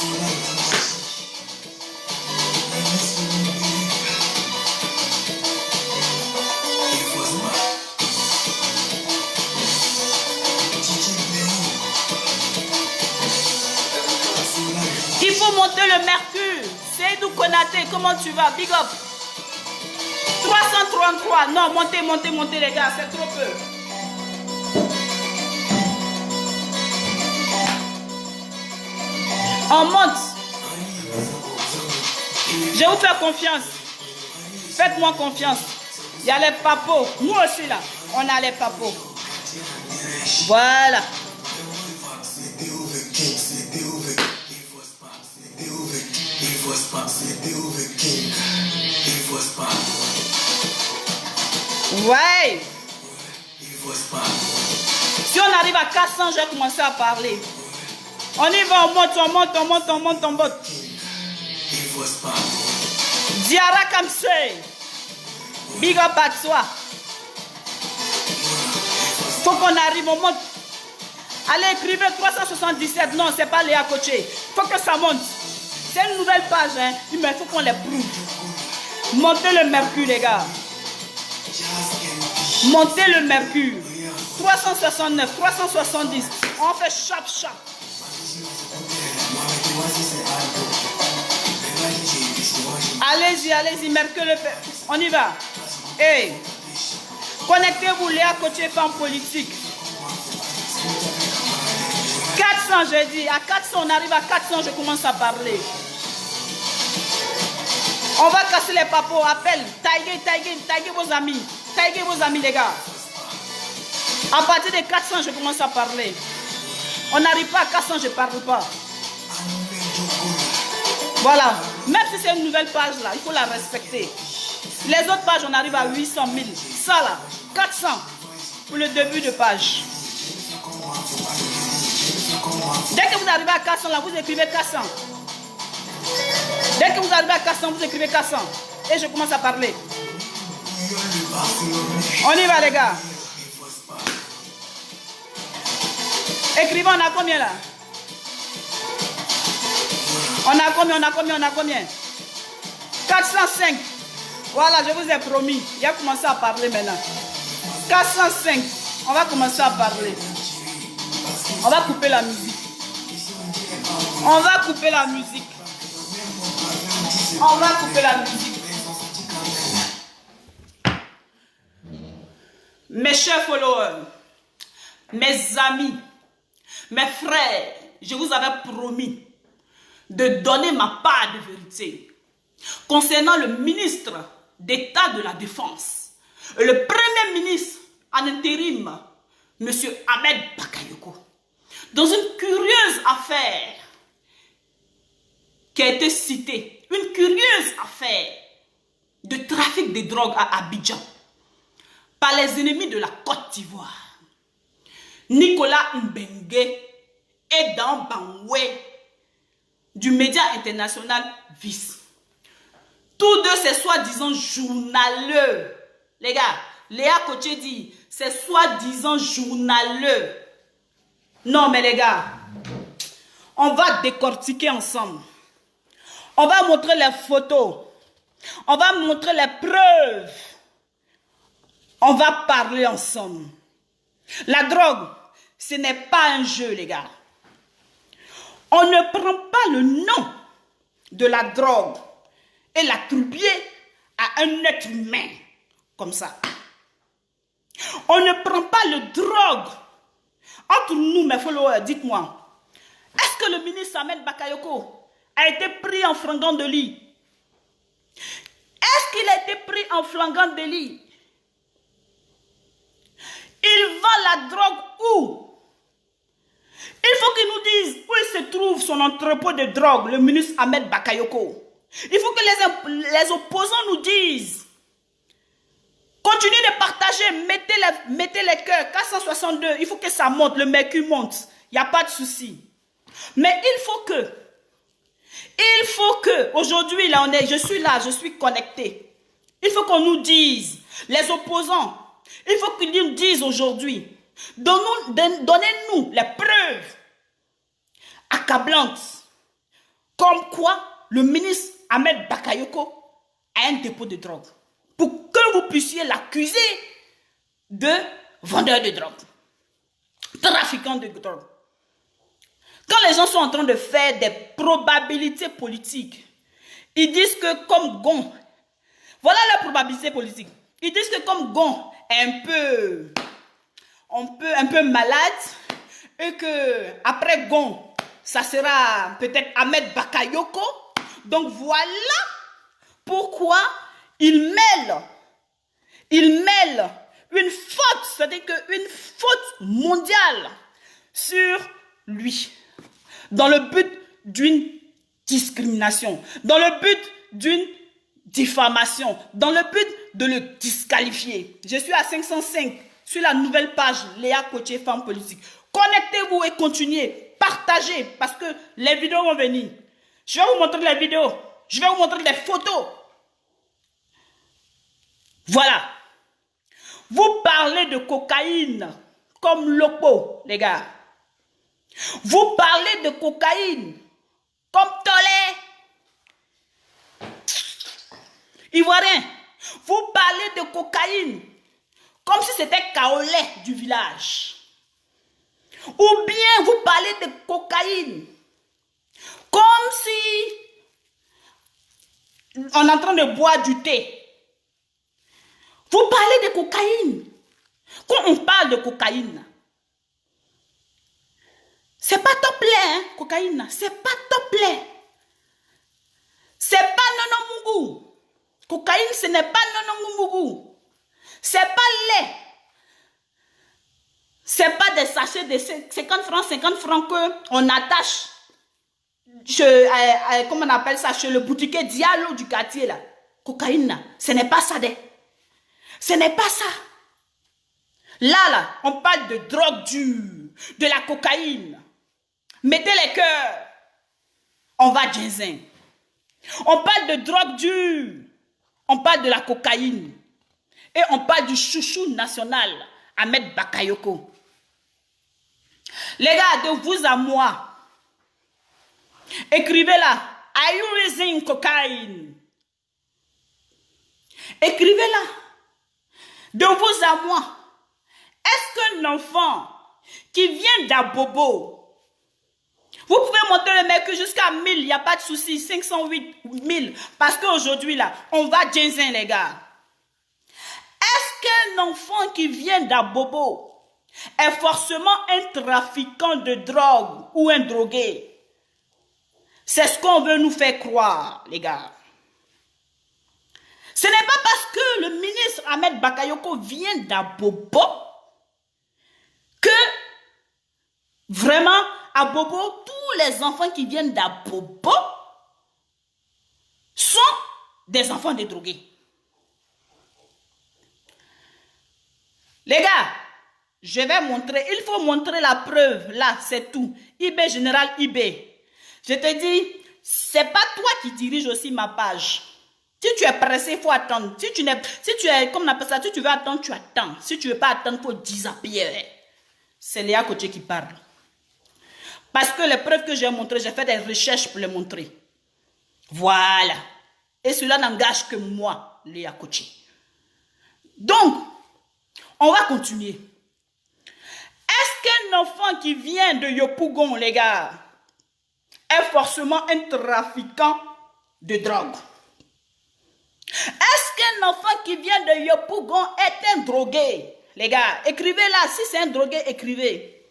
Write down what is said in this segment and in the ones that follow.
Il faut monter le mercure. Seydou Konaté, comment tu vas? Big up. 333. Non, montez, montez, montez les gars, c'est trop peu. On monte. Je vous fais confiance. Faites-moi confiance. Il y a les papos. Nous aussi là, on a les papos. Voilà. Ouais. Si on arrive à 400, je vais commencer à parler. On y va, on monte, on monte, on monte, on monte, on monte. Diara Kamse. Big up à toi. Faut qu'on arrive, on monte. Allez, écrivez 377. Non, c'est pas Léa Koché. Faut que ça monte. C'est une nouvelle page, hein. Mais il faut qu'on les prouve. Montez le mercure, les gars. Montez le mercure. 369, 370. On fait chap chap. Allez-y, allez-y, mercure le père. On y va. Hey. Connectez-vous, Léa Koché, femme politique. 400, j'ai dit. À 400, on arrive à 400, je commence à parler. On va casser les papos. Appel. Taguez vos amis. Taguez vos amis, les gars. À partir de 400, je commence à parler. On n'arrive pas à 400, je ne parle pas. Voilà. Même si c'est une nouvelle page, là, il faut la respecter. Les autres pages, on arrive à 800 000. Ça, là, 400 pour le début de page. Dès que vous arrivez à 400, là, vous écrivez 400. Dès que vous arrivez à 400, vous écrivez 400. Et je commence à parler. On y va, les gars. Écrivez, on a combien, là? On a combien, on a combien, on a combien? 405. Voilà, je vous ai promis. Il a commencé à parler maintenant. 405. On va commencer à parler. On va couper la musique. On va couper la musique. On va couper la musique. Mes chers followers, mes amis, mes frères, je vous avais promis de donner ma part de vérité concernant le ministre d'État de la Défense et le Premier ministre en intérim, M. Ahmed Bakayoko, dans une curieuse affaire qui a été citée, une curieuse affaire de trafic de drogue à Abidjan par les ennemis de la Côte d'Ivoire. Nicolas Mbengue et Dan Bangwe du média international Vice. Tous deux, c'est soi-disant journaleux. Les gars, Léa Koché dit, c'est soi-disant journaleux. Non, mais les gars, on va décortiquer ensemble. On va montrer les photos. On va montrer les preuves. On va parler ensemble. La drogue, ce n'est pas un jeu, les gars. On ne prend pas le nom de la drogue et l'attribuer à un être humain comme ça. On ne prend pas le drogue. Entre nous, mes followers, dites-moi, est-ce que le ministre Ahmed Bakayoko a été pris en flagrant délit? Est-ce qu'il a été pris en flagrant délit? Il vend la drogue où? Il faut qu'il nous dise où il se trouve son entrepôt de drogue, le ministre Ahmed Bakayoko. Il faut que les opposants nous disent. Continuez de partager, mettez les cœurs, 462, il faut que ça monte, le mercure monte. Il n'y a pas de souci. Mais il faut que, aujourd'hui, là, je suis là, je suis connecté. Il faut qu'on nous dise, les opposants, il faut qu'ils nous disent aujourd'hui, donnez-nous les preuves accablantes comme quoi le ministre Ahmed Bakayoko a un dépôt de drogue. Pour que vous puissiez l'accuser de vendeur de drogue, trafiquant de drogue. Quand les gens sont en train de faire des probabilités politiques, ils disent que comme Gon, voilà la probabilité politique, ils disent que comme Gon est un peu malade et que après Gon, ça sera peut-être Ahmed Bakayoko. Donc voilà pourquoi il mêle une faute, c'est-à-dire une faute mondiale sur lui, dans le but d'une discrimination, dans le but d'une diffamation, dans le but de le disqualifier. Je suis à 505 sur la nouvelle page Léa Koché Femme Politique. Connectez-vous et continuez, partagez, parce que les vidéos vont venir. Je vais vous montrer les vidéos, je vais vous montrer des photos. Voilà. Vous parlez de cocaïne comme Lopo, les gars. Vous parlez de cocaïne comme Tolé. Ivoirien. Vous parlez de cocaïne comme si c'était Kaolé du village. Ou bien vous parlez de cocaïne comme si on est en train de boire du thé. Vous parlez de cocaïne. Quand on parle de cocaïne, c'est pas top lait, hein, cocaïne. C'est pas top lait. C'est pas nonomugu. Cocaïne, ce n'est pas nonomugu. C'est pas lait. C'est pas des sachets de 50 francs qu'on attache, comment on appelle ça, chez le boutiquier Diallo du quartier là. Cocaïne, ce n'est pas ça. Ce n'est pas ça. Là, on parle de drogue dure, de la cocaïne. Mettez les cœurs. On va ginseng. On parle de drogue dure. On parle de la cocaïne. Et on parle du chouchou national, Ahmed Bakayoko. Les gars, de vous à moi, écrivez là. Are you using cocaine? Écrivez là. De vous à moi, est-ce qu'un enfant qui vient d'Abobo, vous pouvez monter le mercure jusqu'à 1000, il n'y a pas de souci, 508 1000, parce qu'aujourd'hui là, on va ginseng les gars. Est-ce qu'un enfant qui vient d'Abobo est forcément un trafiquant de drogue ou un drogué? C'est ce qu'on veut nous faire croire, les gars. Ce n'est pas parce que le ministre Ahmed Bakayoko vient d'Abobo que vraiment à Bobo, tous les enfants qui viennent d'Abobo sont des enfants de drogués. Les gars, je vais montrer, il faut montrer la preuve, là, c'est tout. IB Général IB. Je te dis, c'est pas toi qui dirige aussi ma page. Si tu es pressé, il faut attendre. Si tu es, comme on appelle ça, si tu veux attendre, tu attends. Si tu ne veux pas attendre, il faut disappeler. C'est Léa Koché qui parle. Parce que les preuves que j'ai montrées, j'ai fait des recherches pour les montrer. Voilà. Et cela n'engage que moi, Léa Koché. Donc, on va continuer. Est-ce qu'un enfant qui vient de Yopougon, les gars, est forcément un trafiquant de drogue? Est-ce qu'un enfant qui vient de Yopougon est un drogué? Les gars, écrivez là. Si c'est un drogué, écrivez.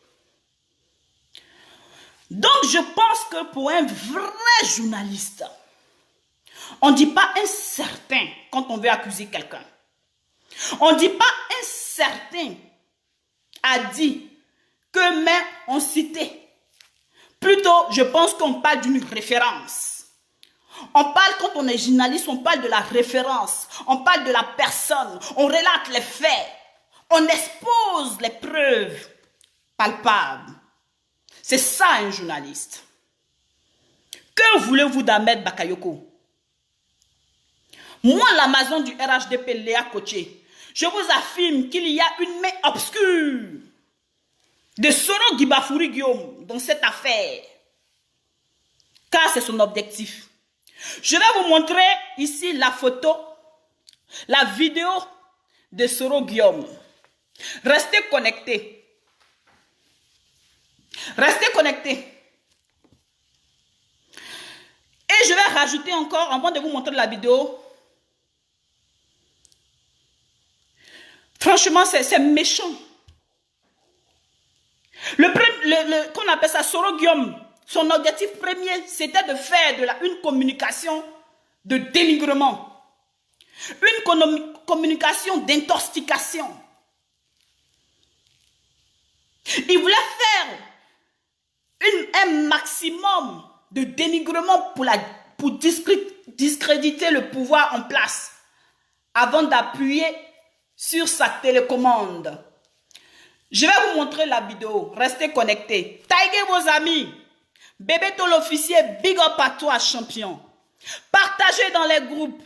Donc, je pense que pour un vrai journaliste, on ne dit pas un certain quand on veut accuser quelqu'un. On ne dit pas un certain a dit que mais on citait. Plutôt, je pense qu'on parle d'une référence. On parle, quand on est journaliste, on parle de la référence. On parle de la personne. On relate les faits. On expose les preuves palpables. C'est ça un journaliste. Que voulez-vous d'Ahmed Bakayoko? Moi, l'Amazon du RHDP Léa Koché, je vous affirme qu'il y a une main obscure de Soro Guibafouri Guillaume dans cette affaire. Car c'est son objectif. Je vais vous montrer ici la photo, la vidéo de Soro Guillaume. Restez connectés. Restez connectés. Et je vais rajouter encore, avant de vous montrer la vidéo, franchement, c'est méchant. Qu'on appelle ça, Soro Guillaume, son objectif premier, c'était de faire une communication de dénigrement. Une communication d'intoxication. Il voulait faire un maximum de dénigrement pour discréditer le pouvoir en place avant d'appuyer sur sa télécommande. Je vais vous montrer la vidéo. Restez connectés. Taguez vos amis. Bébé Tol officier, big up à toi, champion. Partagez dans les groupes.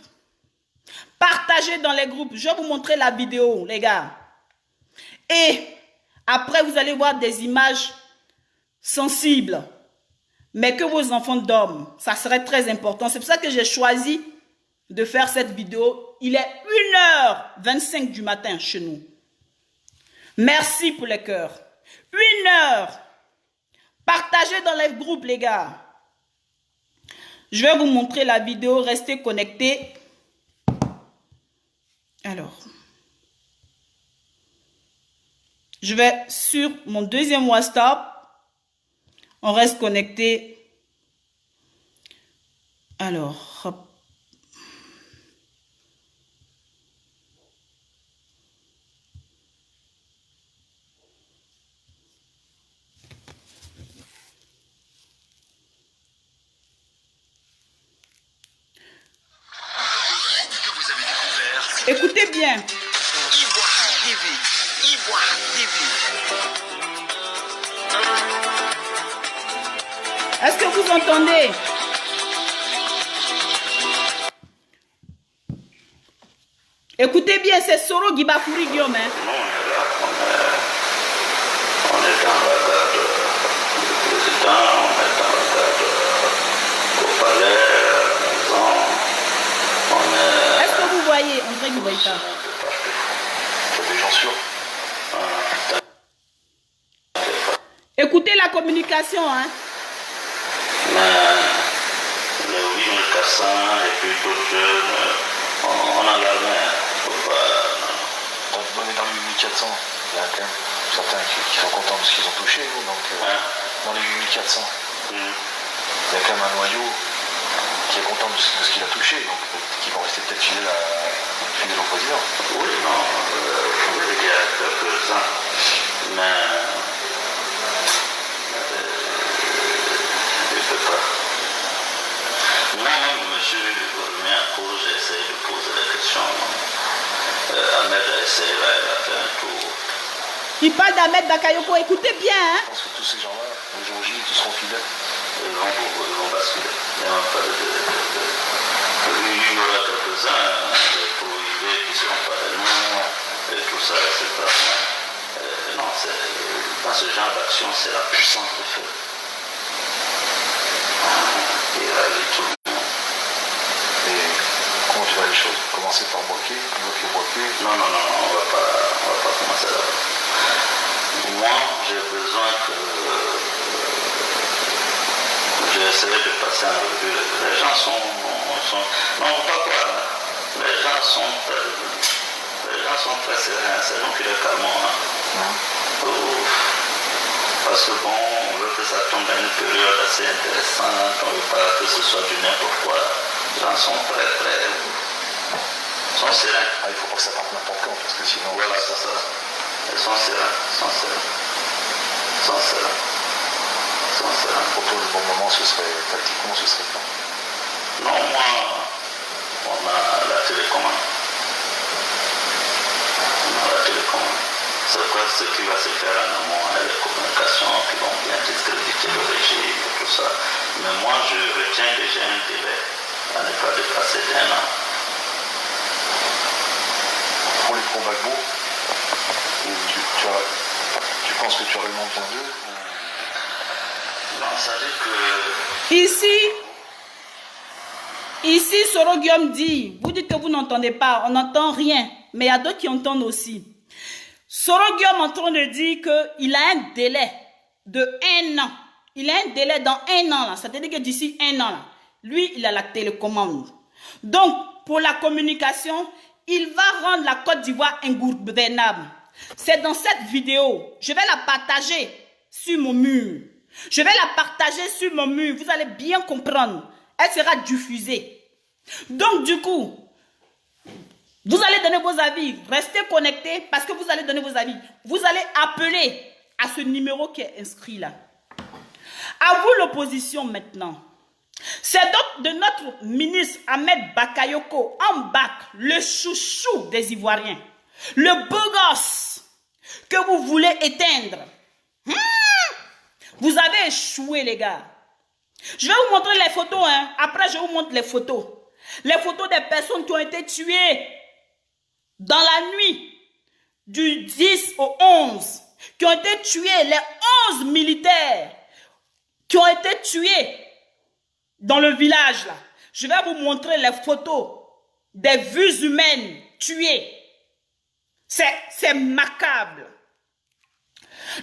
Partagez dans les groupes. Je vais vous montrer la vidéo, les gars. Et après, vous allez voir des images sensibles. Mais que vos enfants dorment. Ça serait très important. C'est pour ça que j'ai choisi de faire cette vidéo. Il est 1h25 du matin chez nous. Merci pour les cœurs. 1 heure. Partagez dans les groupes, les gars. Je vais vous montrer la vidéo. Restez connectés. Alors. Je vais sur mon deuxième WhatsApp. On reste connecté. Alors, hop. Écoutez bien. Ivoire TV. Ivoire TV. Est-ce que vous entendez? Écoutez bien, c'est Soro Guibafuri Guillaume. Hein? On est dans la garde du président, on est dans la garde au palais, à la maison. On est... Est-ce que vous voyez André Guiboïta? C'est des gens sûrs. Écoutez la communication. Hein? Mais le 8400 et puis d'autres jeunes, on a la main. On est dans les 8400, il y a quand même certains qui sont contents de ce qu'ils ont touché, donc dans les 8400, il y a quand même un noyau qui est content de ce qu'il a touché, donc qui vont rester peut-être fidèles au président. Oui, non, il y a quelques-uns, mais je ne peux pas. Moi-même, je me suis remis en cause, j'ai essayé de poser des questions. Ahmed a essayé, là, il a fait un tour. Il parle d'Ahmed Bakayoko. Écoutez bien. Hein? Je pense que tous ces gens-là, le jour J, ils seront fidèles. Ils vont basculer. Il n'y a pas de... Il y aura quelques-uns, des prohibés qui ne seront pas des noms, et tout ça, etc. Non, dans ce genre d'action, c'est la puissance de feu. Il réagit tout le monde. Et comment tu vois les choses? Commencer par bloquer. Non, on va pas commencer là. Moi, j'ai besoin que... J'ai essayé de passer en revue. Les gens sont... Non, pas quoi. Les gens sont très sereins. C'est nous qui les calmons. Hein. Parce que bon, on veut que ça tombe dans une période assez intéressante. On ne veut pas que ce soit du n'importe quoi. Les gens sont très sont sereins. Ah, il ne faut pas que ça parte n'importe quand, parce que sinon... Voilà, c'est ça. Ils sont sereins. Pour toi, le bon moment, tactiquement, ce serait pas. Non, moi, on a la télécommande. C'est quoi ce qui va se faire en amont, hein, les communications qui vont bien discréditer le régime et tout ça. Mais moi, je retiens que j'ai un délai à ne pas dépasser d'1 an. Pour les pro-Gbagbo, tu penses que tu as réellement besoin d'eux? Non, ça dit que... Ici, Ici, Soro Guillaume dit, vous dites que vous n'entendez pas, on n'entend rien, mais il y a d'autres qui entendent aussi. Soro Guillaume est en train de dire qu'il a un délai de 1 an. Il a un délai dans 1 an, là. C'est-à-dire que d'ici 1 an, là, lui, il a la télécommande. Donc, pour la communication, il va rendre la Côte d'Ivoire ingouvernable. C'est dans cette vidéo. Je vais la partager sur mon mur. Je vais la partager sur mon mur. Vous allez bien comprendre. Elle sera diffusée. Donc, du coup, vous allez donner vos avis. Restez connectés parce que vous allez donner vos avis. Vous allez appeler à ce numéro qui est inscrit là. À vous l'opposition maintenant. C'est donc de notre ministre Ahmed Bakayoko en bac, le chouchou des Ivoiriens, le beau gosse que vous voulez éteindre. Vous avez échoué, les gars. Je vais vous montrer les photos. Après, je vous montre les photos. Les photos des personnes qui ont été tuées dans la nuit du 10 au 11. Qui ont été tués, les 11 militaires qui ont été tués dans le village là. Je vais vous montrer les photos des vues humaines tuées. C'est macabre.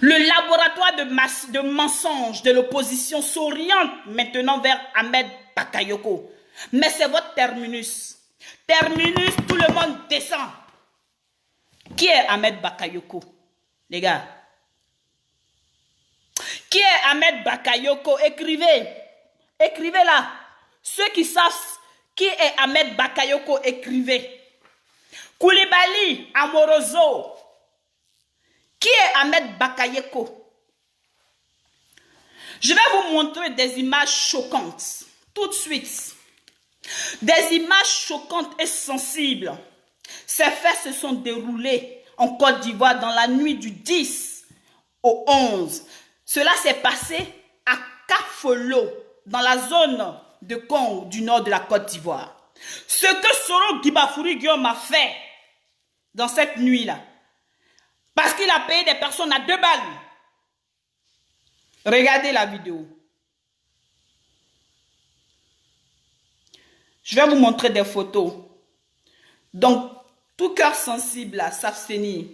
Le laboratoire de mensonges de l'opposition s'oriente maintenant vers Ahmed Bakayoko. Mais c'est votre terminus. Terminus, tout le monde descend. Qui est Ahmed Bakayoko, les gars? Qui est Ahmed Bakayoko? Écrivez. Écrivez là. Ceux qui savent qui est Ahmed Bakayoko, écrivez. Koulibaly Amoroso. Qui est Ahmed Bakayoko? Je vais vous montrer des images choquantes. Tout de suite. Des images choquantes et sensibles. Ces faits se sont déroulés en Côte d'Ivoire dans la nuit du 10 au 11. Cela s'est passé à Kafolo, dans la zone de Congo du nord de la Côte d'Ivoire. Ce que Soro Guibafouri Guillaume a fait dans cette nuit-là, parce qu'il a payé des personnes à 2 balles. Regardez la vidéo. Je vais vous montrer des photos. Donc, tout cœur sensible à s'abstenir.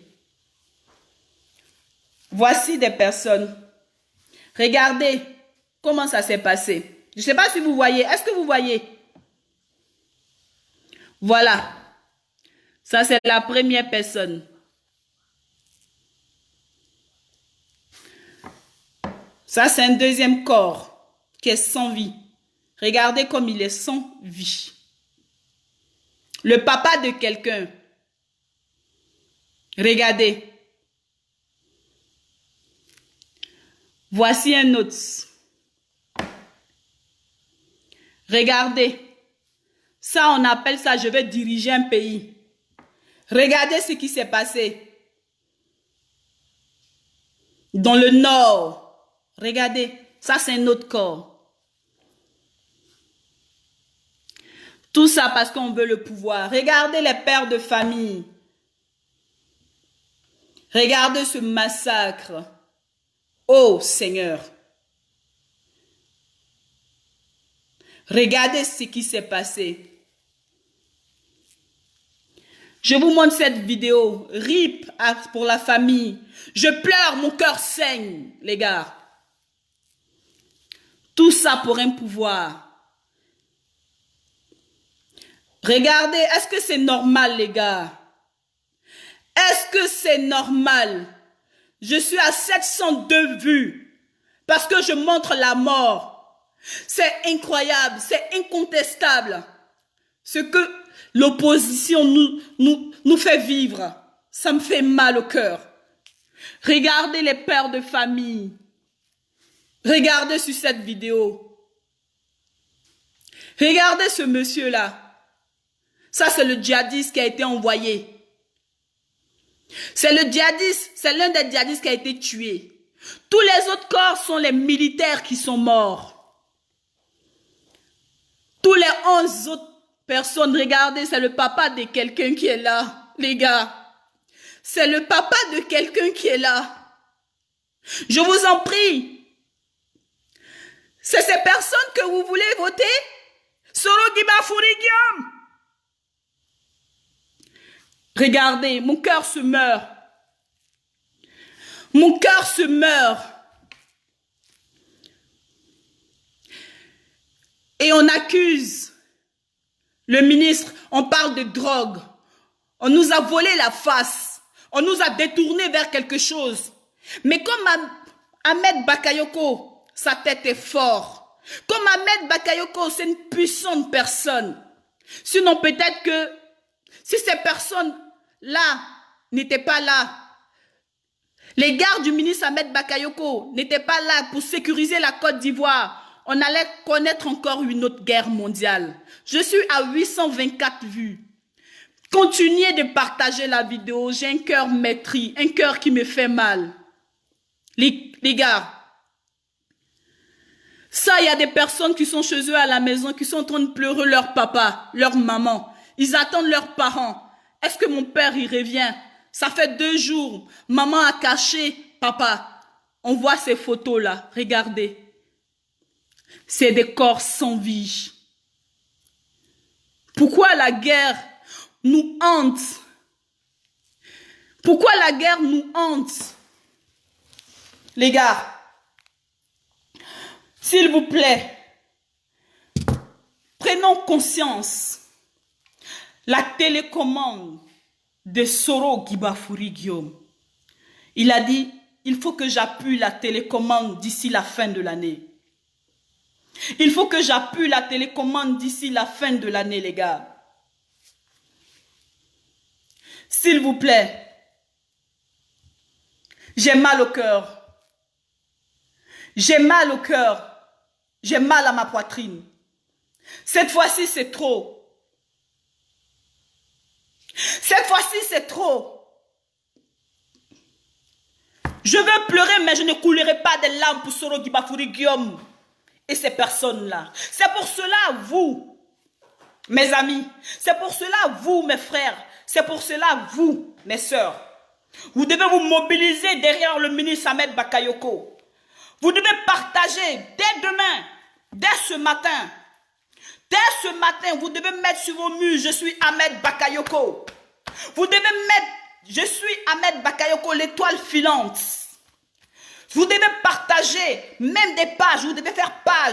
Voici des personnes. Regardez comment ça s'est passé. Je ne sais pas si vous voyez. Est-ce que vous voyez? Voilà. Ça, c'est la première personne. Ça, c'est un deuxième corps qui est sans vie. Regardez comme il est sans vie. Le papa de quelqu'un. Regardez. Voici un autre. Regardez. Ça, on appelle ça, je vais diriger un pays. Regardez ce qui s'est passé. Dans le nord. Regardez. Ça, c'est un autre corps. Tout ça parce qu'on veut le pouvoir. Regardez les pères de famille. Regardez ce massacre. Oh Seigneur. Regardez ce qui s'est passé. Je vous montre cette vidéo. RIP pour la famille. Je pleure, mon cœur saigne, les gars. Tout ça pour un pouvoir. Regardez, est-ce que c'est normal, les gars? Est-ce que c'est normal? Je suis à 702 vues parce que je montre la mort. C'est incroyable, c'est incontestable. Ce que l'opposition nous fait vivre, ça me fait mal au cœur. Regardez les pères de famille. Regardez sur cette vidéo. Regardez ce monsieur-là. Ça, c'est le djihadiste qui a été envoyé. C'est le djihadiste, c'est l'un des djihadistes qui a été tué. Tous les autres corps sont les militaires qui sont morts. Tous les 11 autres personnes, regardez, c'est le papa de quelqu'un qui est là, les gars. C'est le papa de quelqu'un qui est là. Je vous en prie. C'est ces personnes que vous voulez voter? Soro Guiba Guillaume. Regardez, mon cœur se meurt. Mon cœur se meurt. Et on accuse le ministre, on parle de drogue. On nous a volé la face. On nous a détourné vers quelque chose. Mais comme Ahmed Bakayoko, sa tête est forte. Comme Ahmed Bakayoko, c'est une puissante personne. Sinon, peut-être que si ces personnes-là n'étaient pas là, les gardes du ministre Ahmed Bakayoko n'étaient pas là pour sécuriser la Côte d'Ivoire, on allait connaître encore une autre guerre mondiale. Je suis à 824 vues. Continuez de partager la vidéo. J'ai un cœur meurtri, un cœur qui me fait mal. Les gars, ça, il y a des personnes qui sont chez eux à la maison, qui sont en train de pleurer leur papa, leur maman. Ils attendent leurs parents. Est-ce que mon père y revient? Ça fait 2 jours. Maman a caché papa. On voit ces photos-là. Regardez. C'est des corps sans vie. Pourquoi la guerre nous hante? Pourquoi la guerre nous hante? Les gars, s'il vous plaît, prenons conscience. La télécommande de Soro Guibafouri Guillaume, il a dit, il faut que j'appuie la télécommande d'ici la fin de l'année. Il faut que j'appuie la télécommande d'ici la fin de l'année, les gars. S'il vous plaît, j'ai mal au cœur. J'ai mal au cœur. J'ai mal à ma poitrine. Cette fois-ci, c'est trop. Cette fois-ci, c'est trop. Je veux pleurer, mais je ne coulerai pas des larmes pour Soro Guibafouri Guillaume et ces personnes-là. C'est pour cela, vous, mes amis, c'est pour cela, vous, mes frères, c'est pour cela, vous, mes sœurs, vous devez vous mobiliser derrière le ministre Ahmed Bakayoko. Vous devez partager dès demain, dès ce matin. Dès ce matin, vous devez mettre sur vos murs, je suis Ahmed Bakayoko. Vous devez mettre, je suis Ahmed Bakayoko, l'étoile filante. Vous devez partager même des pages, vous devez faire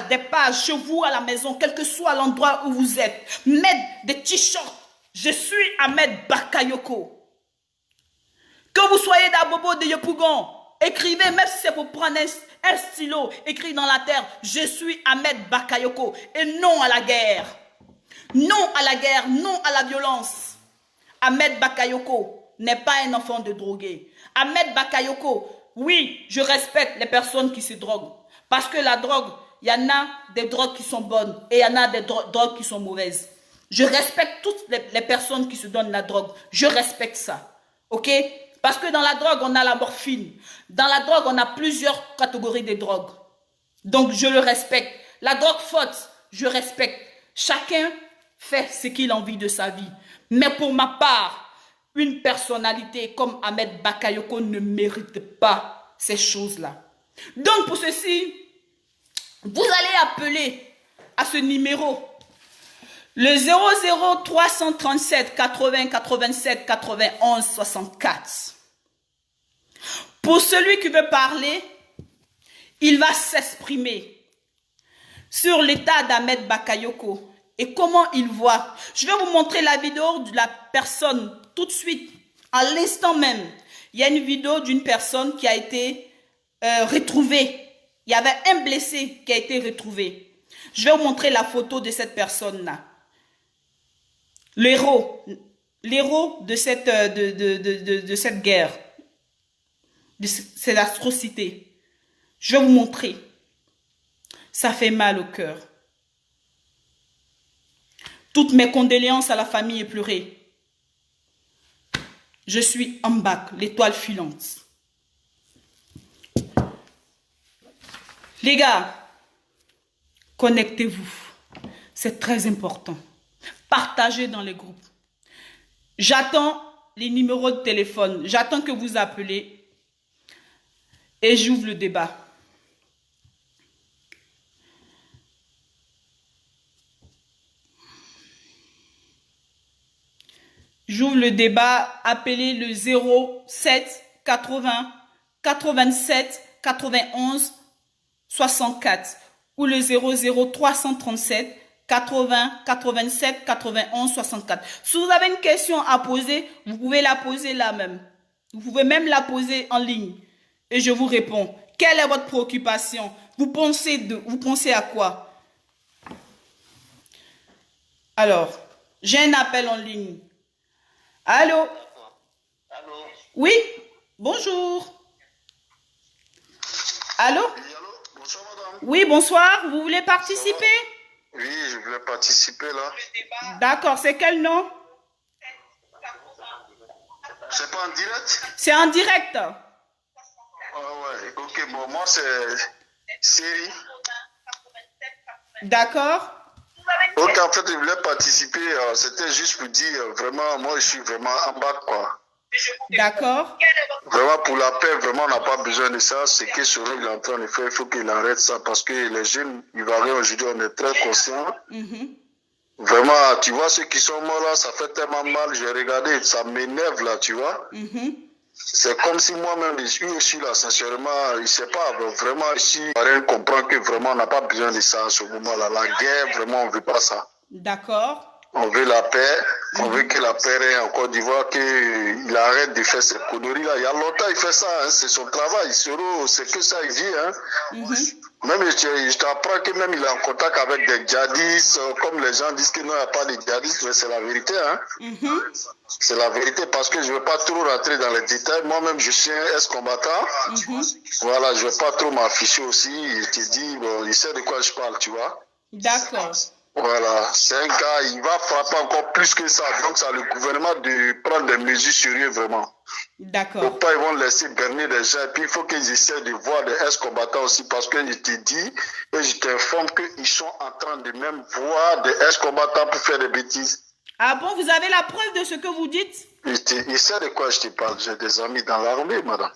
des pages chez vous à la maison, quel que soit l'endroit où vous êtes. Mettre des t-shirts, je suis Ahmed Bakayoko. Que vous soyez d'Abobo, de Yopougon, écrivez, même si c'est pour prendre un stylo, écrit dans la terre, je suis Ahmed Bakayoko. Et non à la guerre. Non à la guerre, non à la violence. Ahmed Bakayoko n'est pas un enfant de drogué. Ahmed Bakayoko, oui, je respecte les personnes qui se droguent. Parce que la drogue, il y en a des drogues qui sont bonnes et il y en a des drogues qui sont mauvaises. Je respecte toutes les personnes qui se donnent la drogue. Je respecte ça. Ok? Parce que dans la drogue, on a la morphine. Dans la drogue, on a plusieurs catégories de drogues. Donc, je le respecte. La drogue faute, je respecte. Chacun fait ce qu'il a envie de sa vie. Mais pour ma part, une personnalité comme Ahmed Bakayoko ne mérite pas ces choses-là. Donc, pour ceci, vous allez appeler à ce numéro le 00 337 80 87 91 64. Pour celui qui veut parler, il va s'exprimer sur l'état d'Ahmed Bakayoko et comment il voit. Je vais vous montrer la vidéo de la personne tout de suite, à l'instant même. Il y a une vidéo d'une personne qui a été retrouvée. Il y avait un blessé qui a été retrouvé. Je vais vous montrer la photo de cette personne-là. L'héros de cette guerre, de cette atrocité. Je vais vous montrer. Ça fait mal au cœur. Toutes mes condoléances à la famille éplorée. Je suis Ambak, l'étoile filante. Les gars, connectez-vous. C'est très important. Partagez dans les groupes. J'attends les numéros de téléphone. J'attends que vous appelez. Et j'ouvre le débat. J'ouvre le débat. Appelez le 07 80 87 91 64 ou le 00 337 80 87 91 64. Si vous avez une question à poser, vous pouvez la poser là même. Vous pouvez même la poser en ligne et je vous réponds. Quelle est votre préoccupation? Vous pensez à quoi? Alors, j'ai un appel en ligne. Allô? Allô? Oui? Bonjour. Allô? Oui, allô? Bonsoir, madame. Oui, bonsoir. Vous voulez participer? Oui, je voulais participer là. D'accord, c'est quel nom? C'est pas en direct? C'est en direct. Ah ouais, ok, bon, moi c'est Série. D'accord? Ok, en fait, je voulais participer, c'était juste pour dire, vraiment, moi je suis vraiment en bas, quoi. D'accord? Vraiment, pour la paix, vraiment, on n'a pas besoin de ça. Ce que Soro est en train de faire, il faut qu'il arrête ça parce que les jeunes Ivoiriens aujourd'hui, on est très conscients. Vraiment, tu vois, ceux qui sont morts là, ça fait tellement mal. J'ai regardé, ça m'énerve là, tu vois. C'est comme si moi-même, je suis là, sincèrement, je ne sais pas, vraiment, ici, rien comprend que vraiment, on n'a pas besoin de ça à ce moment-là. La guerre, vraiment, on ne veut pas ça. D'accord? On veut la paix, on veut que la paix règne en Côte d'Ivoire, qu'il arrête de faire ces conneries-là. Il y a longtemps, il fait ça, hein, c'est son travail. C'est que ça, il dit. Hein. Même, je t'apprends que même il est en contact avec des djihadistes, comme les gens disent qu'il n'y a pas de djihadistes, mais c'est la vérité. Hein. C'est la vérité parce que je ne veux pas trop rentrer dans les détails. Moi-même, je suis un ex-combattant. Voilà, je ne veux pas trop m'afficher aussi. Je te dis, bon, il sait de quoi je parle, tu vois. D'accord. Voilà, c'est un gars, il va frapper encore plus que ça. Donc, c'est le gouvernement de prendre des mesures sérieuses, vraiment. D'accord. Faut pas, ils vont laisser berner des gens. Et puis, il faut qu'ils essaient de voir des ex-combattants aussi, parce que je te dis, et je t'informe qu'ils sont en train de même voir des ex-combattants pour faire des bêtises. Ah bon, vous avez la preuve de ce que vous dites? Il sait de quoi je te parle. J'ai des amis dans l'armée, madame.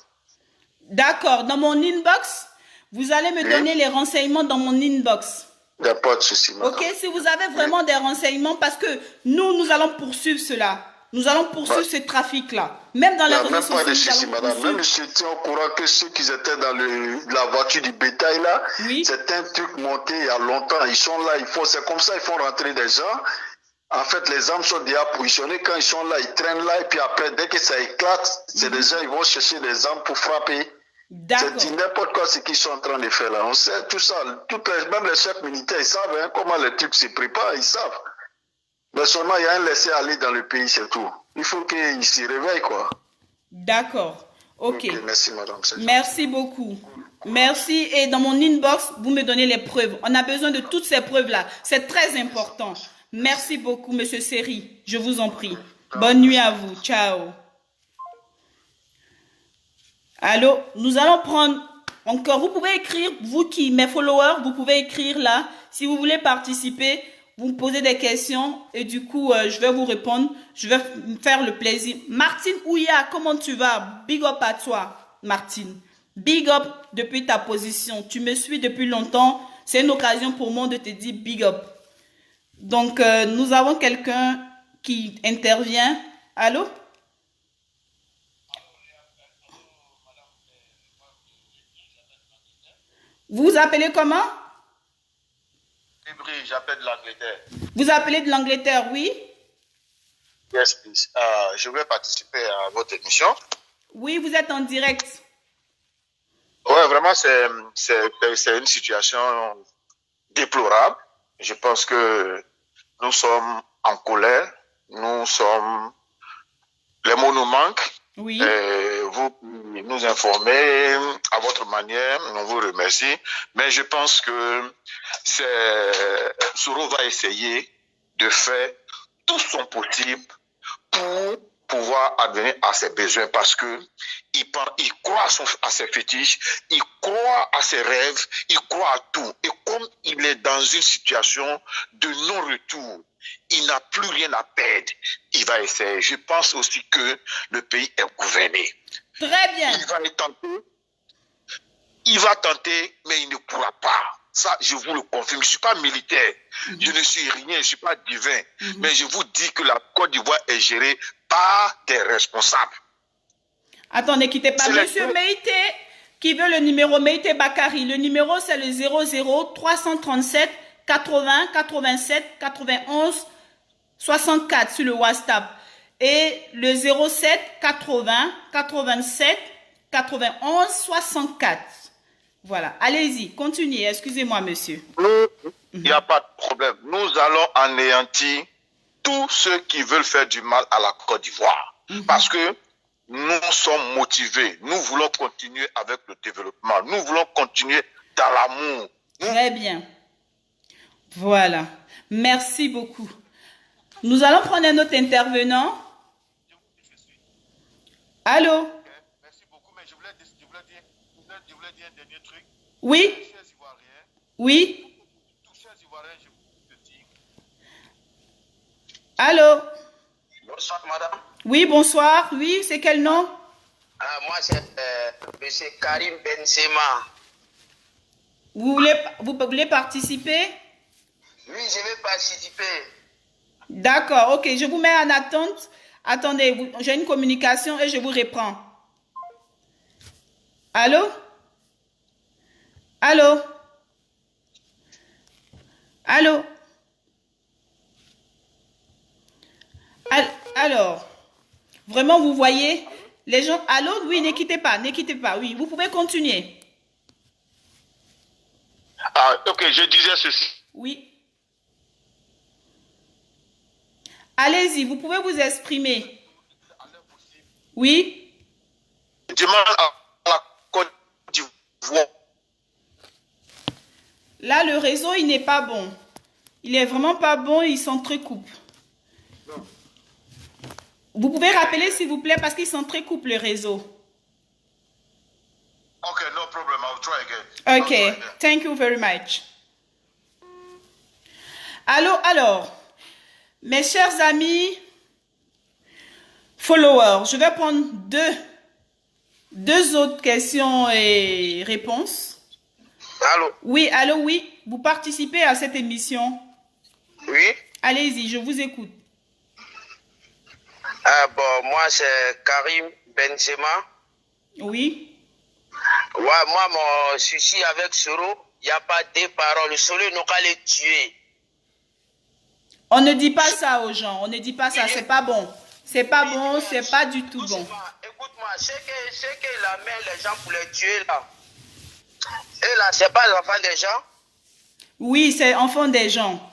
D'accord. Dans mon inbox, vous allez me donner les renseignements dans mon inbox. Il n'y a pas de souci, madame. Ok, si vous avez vraiment des renseignements, parce que nous allons poursuivre cela. Nous allons poursuivre ce trafic-là. Même dans les réseaux même sociaux, pas de nous souci, allons madame. poursuivre. Même je tiens au courant que ceux qui étaient dans la voiture du bétail là, Oui. c'est un truc monté il y a longtemps. Ils sont là, c'est comme ça, ils font rentrer des gens. En fait, les armes sont déjà positionnées. Quand ils sont là, ils traînent là. Et puis après, dès que ça éclate, c'est des gens, ils vont chercher des armes pour frapper. C'est n'importe quoi ce qu'ils sont en train de faire là. On sait tout ça. Même les chefs militaires, ils savent hein, comment les trucs se préparent, ils savent. Mais seulement, il y a un laisser-aller dans le pays, c'est tout. Il faut qu'ils s'y réveillent, quoi. D'accord. Ok. Merci, madame. Merci beaucoup. Merci. Et dans mon inbox, vous me donnez les preuves. On a besoin de toutes ces preuves-là. C'est très important. Merci beaucoup, monsieur Seri. Je vous en prie. Bonne nuit à vous. Ciao. Allô, nous allons prendre encore. Vous pouvez écrire, vous qui, mes followers, vous pouvez écrire là. Si vous voulez participer, vous me posez des questions et du coup, je vais vous répondre. Je vais me faire le plaisir. Martine Ouya, comment tu vas? Big up à toi, Martine. Big up depuis ta position. Tu me suis depuis longtemps. C'est une occasion pour moi de te dire big up. Donc, nous avons quelqu'un qui intervient. Allô? Vous appelez comment? J'appelle de l'Angleterre. Vous appelez de l'Angleterre, oui? Yes, please. Je vais participer à votre émission. Oui, vous êtes en direct. Ouais, vraiment, c'est une situation déplorable. Je pense que nous sommes en colère. Les mots nous manquent. Oui. Vous nous informez à votre manière, on vous remercie. Mais je pense que Soro va essayer de faire tout son possible pour pouvoir advenir à ses besoins parce que il croit à ses fétiches, il croit à ses rêves, il croit à tout. Et comme il est dans une situation de non-retour, il n'a plus rien à perdre. Il va essayer. Je pense aussi que le pays est gouverné. Très bien. Il va tenter, mais il ne pourra pas. Ça, je vous le confirme. Je ne suis pas militaire. Je ne suis rien. Je ne suis pas divin. Mais je vous dis que la Côte d'Ivoire est gérée par des responsables. Attends, ne quittez pas. Monsieur Meïté, qui veut le numéro, Meïté Bakari. Le numéro, c'est le 00 337 80 87 91 64 sur le WhatsApp. Et le 07 80 87 91 64. Voilà. Allez-y, continuez. Excusez-moi, monsieur. Il n'y a pas de problème. Nous allons anéantir tous ceux qui veulent faire du mal à la Côte d'Ivoire. Parce que nous sommes motivés. Nous voulons continuer avec le développement. Nous voulons continuer dans l'amour. Très bien. Voilà. Merci beaucoup. Nous allons prendre un autre intervenant. Allô? Merci beaucoup, mais je voulais dire un dernier truc. Oui? Oui? Allô? Bonsoir, madame. Oui, bonsoir. Oui, c'est quel nom? Moi, c'est M. Karim Benzema. Vous voulez participer? Oui, je vais participer. D'accord, ok. Je vous mets en attente. Attendez, j'ai une communication et je vous reprends. Allô? Allô? Allô? Alors, vraiment, vous voyez, les gens... Allô? Oui, ne quittez pas, oui. Vous pouvez continuer. Ah, ok, je disais ceci. Oui. Allez-y, vous pouvez vous exprimer. Oui? Je demande à la Côte d'Ivoire. Là, le réseau, il n'est pas bon. Il est vraiment pas bon, il s'entrecoupe. Vous pouvez rappeler, s'il vous plaît, parce qu'il s'entrecoupe le réseau. Ok, no problem. I'll try again. Ok, thank you very much. Allô, alors, mes chers amis followers, je vais prendre deux autres questions et réponses. Allô? Oui, allô, oui. Vous participez à cette émission? Oui? Allez-y, je vous écoute. Moi, c'est Karim Benzema. Oui. Ouais, moi, mon souci avec Soro, il n'y a pas de paroles. Soro, nous allons les tuer. On ne dit pas ça aux gens. On ne dit pas ça. C'est pas bon. C'est pas bon. C'est pas du tout bon. Écoute-moi, c'est que la main, les gens pour les tuer là. Et là, c'est pas l'enfant des gens? Oui, c'est enfant des gens.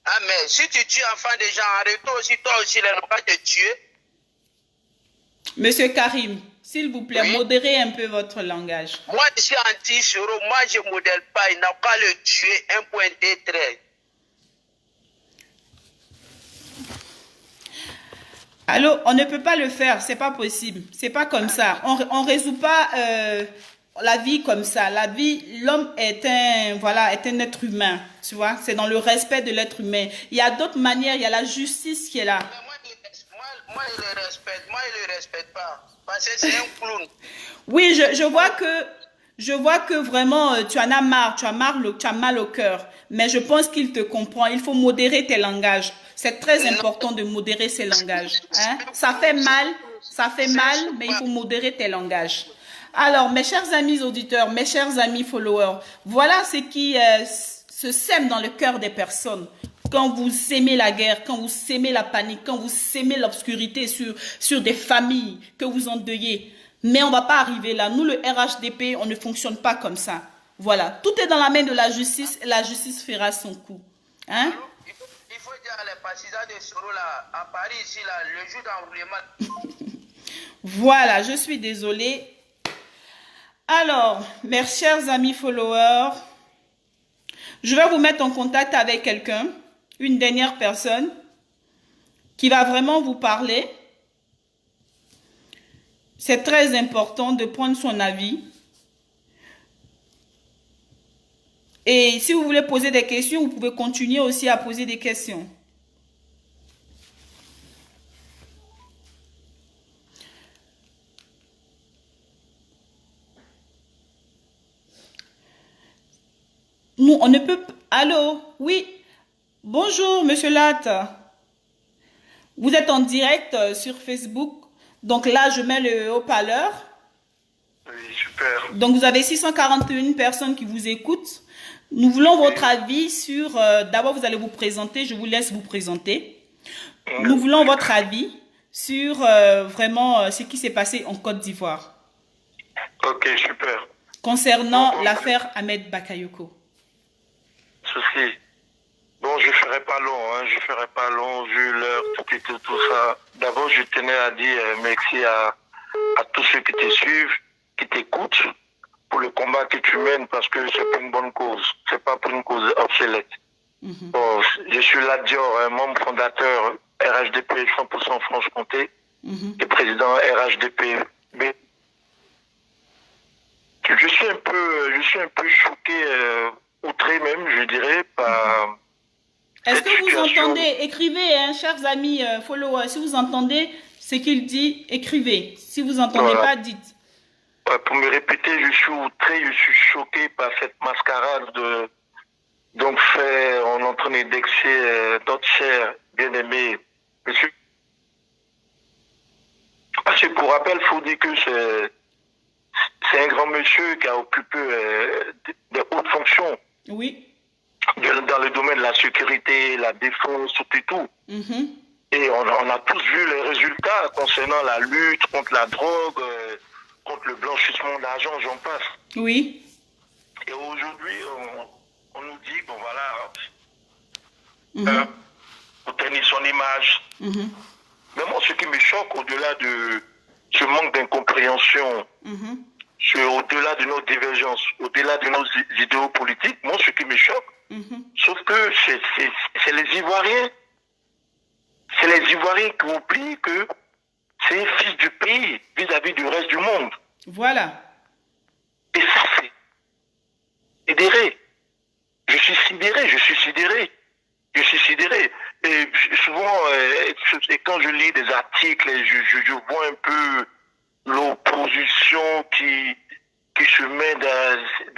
Ah, mais si tu tues enfant des gens, arrête-toi aussi, toi aussi, les gens vont te tuer. Monsieur Karim, s'il vous plaît, modérez un peu votre langage. Moi, je suis anti-Soro. Moi, je ne modèle pas. Il n'a pas le tuer. Un point de trait. Allô, on ne peut pas le faire. C'est pas possible. C'est pas comme ça. On résout pas la vie comme ça. La vie, l'homme est un être humain. Tu vois, c'est dans le respect de l'être humain. Il y a d'autres manières. Il y a la justice qui est là. Moi, je le respecte. Moi, je le respecte pas. Parce que c'est un clown. Oui, je vois que vraiment, tu en as marre. Tu as mal au cœur. Mais je pense qu'il te comprend. Il faut modérer tes langages. C'est très important de modérer ces langages. Hein? Ça fait mal, mais il faut modérer tes langages. Alors, mes chers amis auditeurs, mes chers amis followers, voilà ce qui se sème dans le cœur des personnes. Quand vous aimez la guerre, quand vous aimez la panique, quand vous aimez l'obscurité sur des familles que vous endeuillez. Mais on ne va pas arriver là. Nous, le RHDP, on ne fonctionne pas comme ça. Voilà. Tout est dans la main de la justice et la justice fera son coup. Hein? Il faut dire à les partisans de Soro là, à Paris ici, là, le jour d'enroulement. Voilà, je suis désolée. Alors, mes chers amis followers, je vais vous mettre en contact avec quelqu'un, une dernière personne, qui va vraiment vous parler. C'est très important de prendre son avis. Et si vous voulez poser des questions, vous pouvez continuer aussi à poser des questions. Nous, on ne peut... Allô? Oui. Bonjour, monsieur Latte. Vous êtes en direct sur Facebook. Donc là, je mets le haut-parleur. Oui, super. Donc vous avez 641 personnes qui vous écoutent. Nous voulons votre avis sur... D'abord, vous allez vous présenter. Je vous laisse vous présenter. Nous voulons votre avis sur vraiment ce qui s'est passé en Côte d'Ivoire. Ok, super. Concernant l'affaire Ahmed Bakayoko. Ceci. Bon, je ferai pas long, hein, je ferai pas long, vu l'heure, tout ça. D'abord, je tenais à dire merci à tous ceux qui te suivent, qui t'écoutent, pour le combat que tu mènes, parce que c'est pour une bonne cause. C'est pas pour une cause obsolète. Bon, je suis Ladior, un membre fondateur RHDP 100% Franche-Comté, et président RHDP. Mais je suis un peu choqué, outré même, je dirais, par... Est-ce que vous entendez? Écrivez, hein, chers amis followers. Si vous entendez ce qu'il dit, écrivez. Si vous n'entendez pas, dites. Pour me répéter, je suis outré, je suis choqué par cette mascarade de... Donc, on est en train d'indexer notre cher bien-aimé monsieur. Parce que pour rappel, il faut dire que c'est un grand monsieur qui a occupé des hautes fonctions. Oui. Dans le domaine de la sécurité, la défense, tout et tout. Et on a tous vu les résultats concernant la lutte contre la drogue, contre le blanchissement d'argent, j'en passe. Oui. Et aujourd'hui, on nous dit, bon voilà, pour tenir son image. Mais moi, ce qui me choque, au-delà de ce manque d'incompréhension, au-delà de nos divergences, au-delà de nos idéaux politiques, moi, ce qui me choque, sauf que c'est les Ivoiriens. C'est les Ivoiriens qui oublient que c'est un fils du pays vis-à-vis du reste du monde. Voilà. Et ça, c'est sidéré. Je suis sidéré. Et souvent, et quand je lis des articles, je vois un peu l'opposition qui se met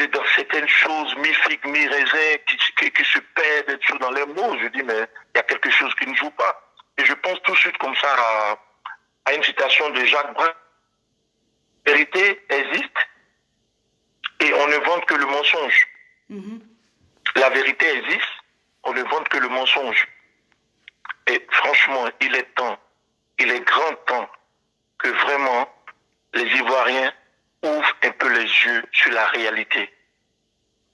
dans certaines choses, mi-figue, mi-raisin, qui se perd dans les mots. Je dis, mais il y a quelque chose qui ne joue pas. Et je pense tout de suite comme ça à une citation de Jacques Brun. La vérité existe et on ne vante que le mensonge. La vérité existe, on ne vante que le mensonge. Et franchement, il est grand temps que vraiment les Ivoiriens ouvrent un peu les yeux sur la réalité.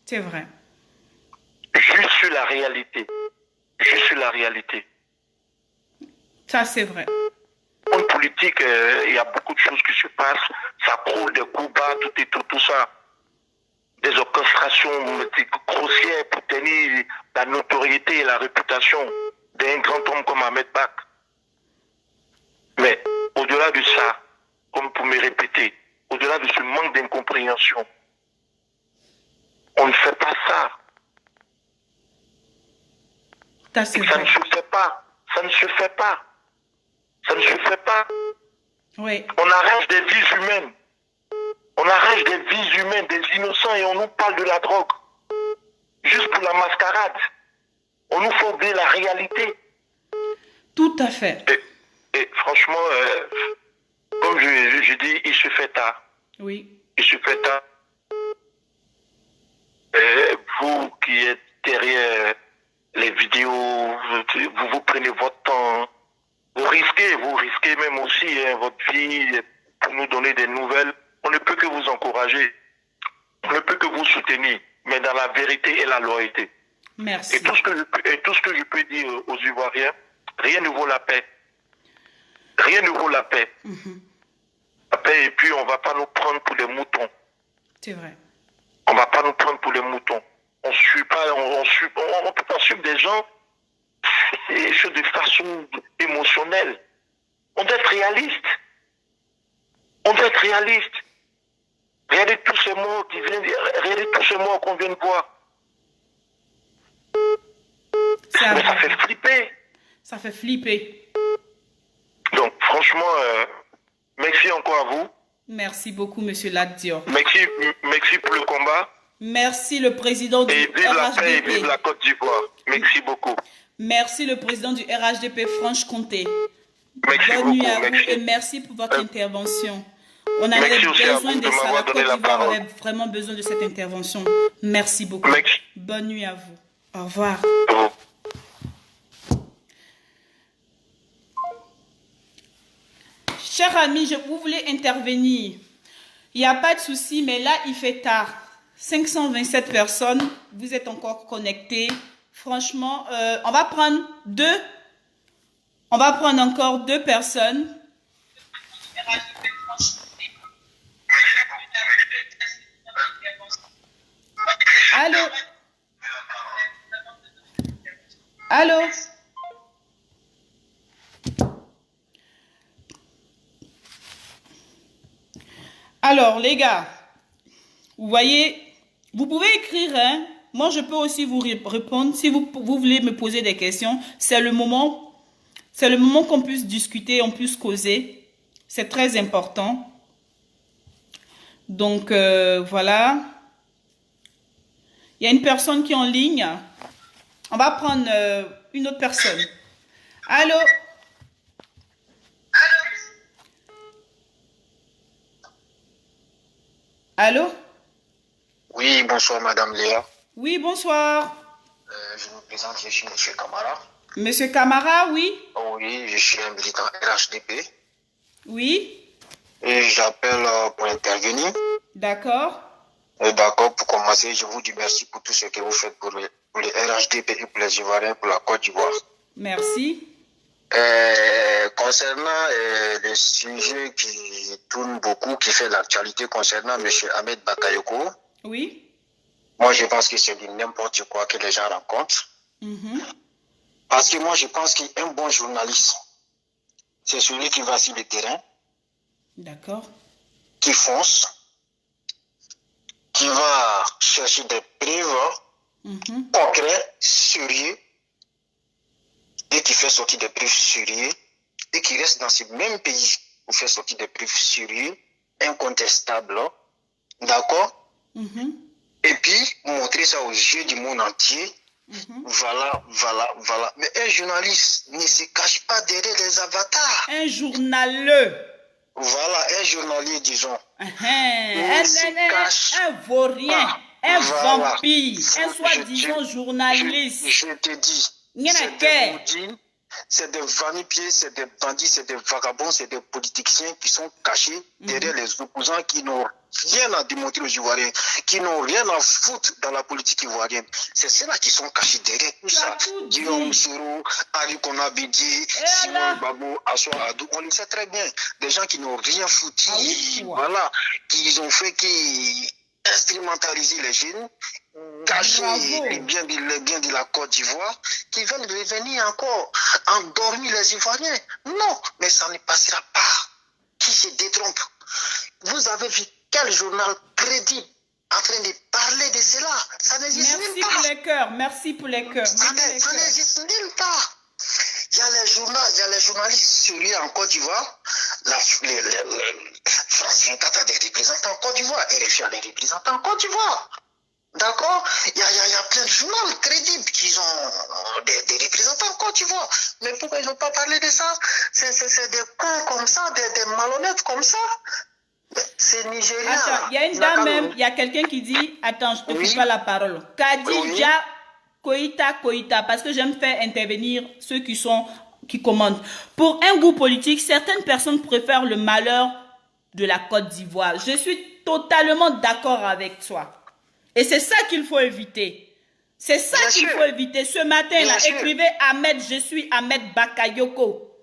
C'est vrai. Juste sur la réalité. Ça, c'est vrai. En politique, il y a beaucoup de choses qui se passent. Ça croule des coups bas, tout ça. Des orchestrations grossières pour tenir la notoriété et la réputation d'un grand homme comme Ahmed Bak. Mais au-delà de ça, comme pour me répéter, au-delà de ce manque d'incompréhension, on ne fait pas ça. Ça ne se fait pas. Ça ne se fait pas. Oui. On arrache des vies humaines. Des innocents, et on nous parle de la drogue. Juste pour la mascarade. On nous fait oublier la réalité. Tout à fait. Et franchement, comme je dis, il se fait tard. Oui. Il se fait tard. Vous qui êtes derrière les vidéos, vous prenez votre temps. Vous risquez même aussi votre vie pour nous donner des nouvelles. On ne peut que vous encourager. On ne peut que vous soutenir, mais dans la vérité et la loyauté. Merci. Et tout ce que je peux dire aux Ivoiriens, rien ne vaut la paix. Rien ne vaut la paix. La paix, et puis on ne va pas nous prendre pour des moutons. C'est vrai. On ne va pas nous prendre pour des moutons. On ne peut pas suivre des gens de façon émotionnelle. On doit être réaliste. Regardez tous ces mots qu'on vient de voir. Mais ça fait flipper. Ça fait flipper. Donc, franchement, merci encore à vous. Merci beaucoup, Monsieur Ladior. Merci pour le combat. Merci le président du Et vive la paix et RHDP. vive la Côte d'Ivoire. Merci beaucoup. Merci le président du RHDP Franche-Comté. Merci Bonne nuit beaucoup. à vous Merci. et merci pour votre intervention. On avait Merci aussi à besoin vous de de ça. La m'avoir Côte donné la d'Ivoire parole. avait vraiment besoin de cette intervention. Merci beaucoup. Merci. Bonne nuit à vous. Au revoir. Chers amis, vous voulez intervenir. Il n'y a pas de souci, mais là, il fait tard. 527 personnes, vous êtes encore connectés. Franchement, on va prendre deux. On va prendre encore 2 personnes. Allô? Allô? Alors, les gars, vous voyez, vous pouvez écrire, hein? Moi, je peux aussi vous répondre. Si vous voulez me poser des questions, c'est le moment qu'on puisse discuter, on puisse causer. C'est très important. Donc, voilà. Il y a une personne qui est en ligne. On va prendre une autre personne. Allô? Allô? Oui, bonsoir Madame Léa. Oui, bonsoir. Je me présente, je suis Monsieur Camara. Monsieur Camara, oui? Oui, je suis un militant RHDP. Oui? Et j'appelle pour intervenir. D'accord. D'accord, pour commencer, je vous dis merci pour tout ce que vous faites pour les RHDP et pour les Ivoiriens, pour la Côte d'Ivoire. Merci. Concernant le sujet qui tourne beaucoup, qui fait l'actualité concernant M. Ahmed Bakayoko, Oui. moi je pense que c'est du n'importe quoi que les gens racontent. Parce que moi je pense qu'un bon journaliste, c'est celui qui va sur le terrain, D'accord. qui fonce, qui va chercher des preuves concrètes, sérieuses, et qui fait sortir des preuves sérieuses, et qui reste dans ce même pays pour faire sortir des preuves sérieuses, incontestables, d'accord? Et puis montrer ça aux yeux du monde entier. Voilà. Mais un journaliste ne se cache pas derrière les avatars. Un journaleux. Voilà, un journalier, disons. Un vaurien. Un vampire. Un soi-disant journaliste. Je te dis. C'est des vanipiers, c'est des bandits, c'est des vagabonds, c'est des politiciens qui sont cachés derrière les opposants qui n'ont rien à démontrer aux Ivoiriens, qui n'ont rien à foutre dans la politique ivoirienne. C'est ceux-là qui sont cachés derrière tout ça. Guillaume Soro, Ali Konabidi, Simon Babou, Assoa Adou, on le sait très bien. Des gens qui n'ont rien foutu, voilà, qui ont fait instrumentaliser les jeunes, cacher les biens de la Côte d'Ivoire, qui veulent revenir encore, endormir les Ivoiriens. Non, mais ça ne passera pas. Qui se détrompe? Vous avez vu quel journal crédible en train de parler de cela? Ça n'existe nulle part. Merci pour les cœurs, merci pour les cœurs. Ça n'existe nulle part. Il y a les journalistes sérieux en Côte d'Ivoire. France 24 a des représentants en Côte d'Ivoire. RFI a des représentants en Côte d'Ivoire. D'accord? Il y a plein de journaux crédibles qui ont des représentants en Côte d'Ivoire. Mais pourquoi ils n'ont pas parlé de ça? C'est des cons comme ça, des malhonnêtes comme ça. C'est Nigeria. Attends, il y a une dame même, il y a quelqu'un qui dit, attends, je te coupe pas la parole. Kadija Koïta, parce que j'aime faire intervenir ceux qui commandent. Pour un goût politique, certaines personnes préfèrent le malheur de la Côte d'Ivoire. Je suis totalement d'accord avec toi. Et c'est ça qu'il faut éviter. C'est ça qu'il faut éviter. Ce matin, là, écrivez Ahmed, je suis Ahmed Bakayoko.